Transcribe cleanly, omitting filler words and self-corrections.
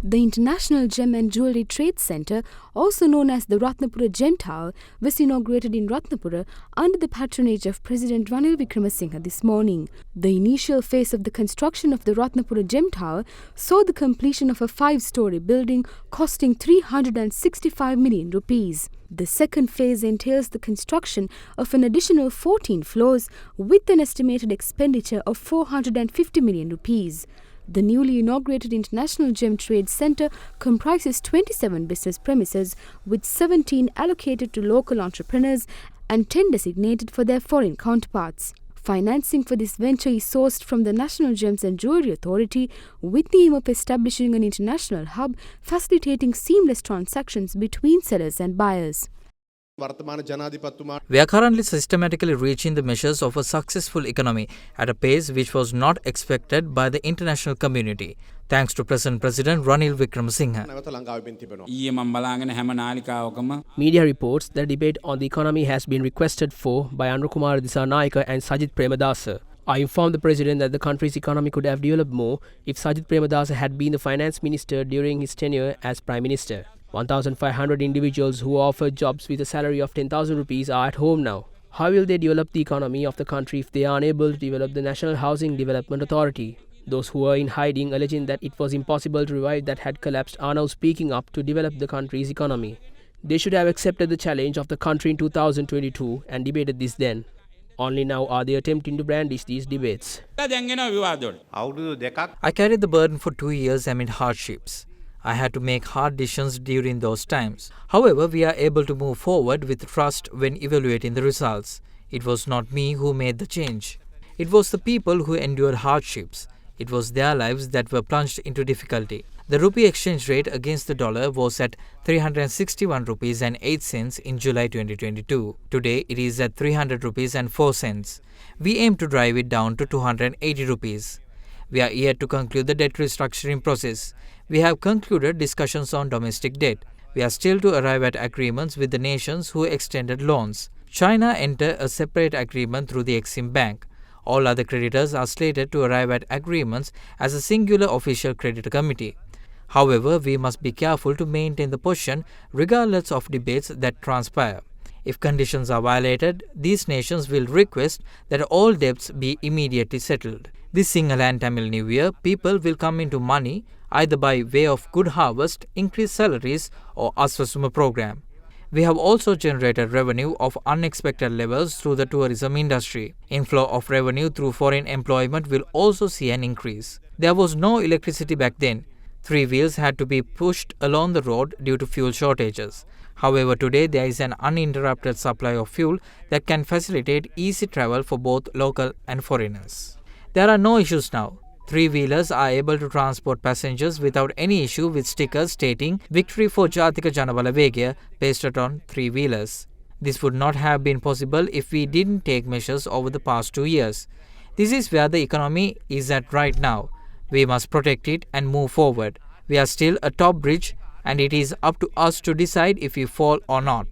The International Gem and Jewellery Trade Centre, also known as the Ratnapura Gem Tower, was inaugurated in Ratnapura under the patronage of President Ranil Wickremesinghe this morning. The initial phase of the construction of the Ratnapura Gem Tower saw the completion of a 5-storey building costing 365 million rupees. The second phase entails the construction of an additional 14 floors with an estimated expenditure of 450 million rupees. The newly inaugurated International Gem Trade Centre comprises 27 business premises with 17 allocated to local entrepreneurs and 10 designated for their foreign counterparts. Financing for this venture is sourced from the National Gems and Jewellery Authority with the aim of establishing an international hub facilitating seamless transactions between sellers and buyers. We are currently systematically reaching the measures of a successful economy at a pace which was not expected by the international community, thanks to present President Ranil Wickremesinghe. Media reports that debate on the economy has been requested for by Anukumara Dissanayake and Sajith Premadasa. I informed the President that the country's economy could have developed more if Sajith Premadasa had been the finance minister during his tenure as Prime Minister. 1,500 individuals who were offered jobs with a salary of 10,000 rupees are at home now. How will they develop the economy of the country if they are unable to develop the National Housing Development Authority? Those who were in hiding, alleging that it was impossible to revive that had collapsed, are now speaking up to develop the country's economy. They should have accepted the challenge of the country in 2022 and debated this then. Only now are they attempting to brandish these debates. I carried the burden for 2 years amid hardships. I had to make hard decisions during those times. However, we are able to move forward with trust when evaluating the results. It was not me who made the change. It was the people who endured hardships. It was their lives that were plunged into difficulty. The rupee exchange rate against the dollar was at 361 rupees and 8 cents in July 2022. Today, it is at 300 rupees and 4 cents. We aim to drive it down to 280 rupees. We are yet to conclude the debt restructuring process. We have concluded discussions on domestic debt. We are still to arrive at agreements with the nations who extended loans. China entered a separate agreement through the Exim Bank. All other creditors are slated to arrive at agreements as a singular official creditor committee. However, we must be careful to maintain the position regardless of debates that transpire. If conditions are violated, these nations will request that all debts be immediately settled. This Sinhala and Tamil New Year, people will come into money either by way of good harvest, increased salaries or Aswasuma program. We have also generated revenue of unexpected levels through the tourism industry. Inflow of revenue through foreign employment will also see an increase. There was no electricity back then. 3 wheels had to be pushed along the road due to fuel shortages. However, today there is an uninterrupted supply of fuel that can facilitate easy travel for both local and foreigners. There are no issues now. 3-wheelers are able to transport passengers without any issue with stickers stating Victory for Jatika Janabala Vegaya pasted on 3-wheelers. This would not have been possible if we didn't take measures over the past 2 years. This is where the economy is at right now. We must protect it and move forward. We are still a top bridge and it is up to us to decide if we fall or not.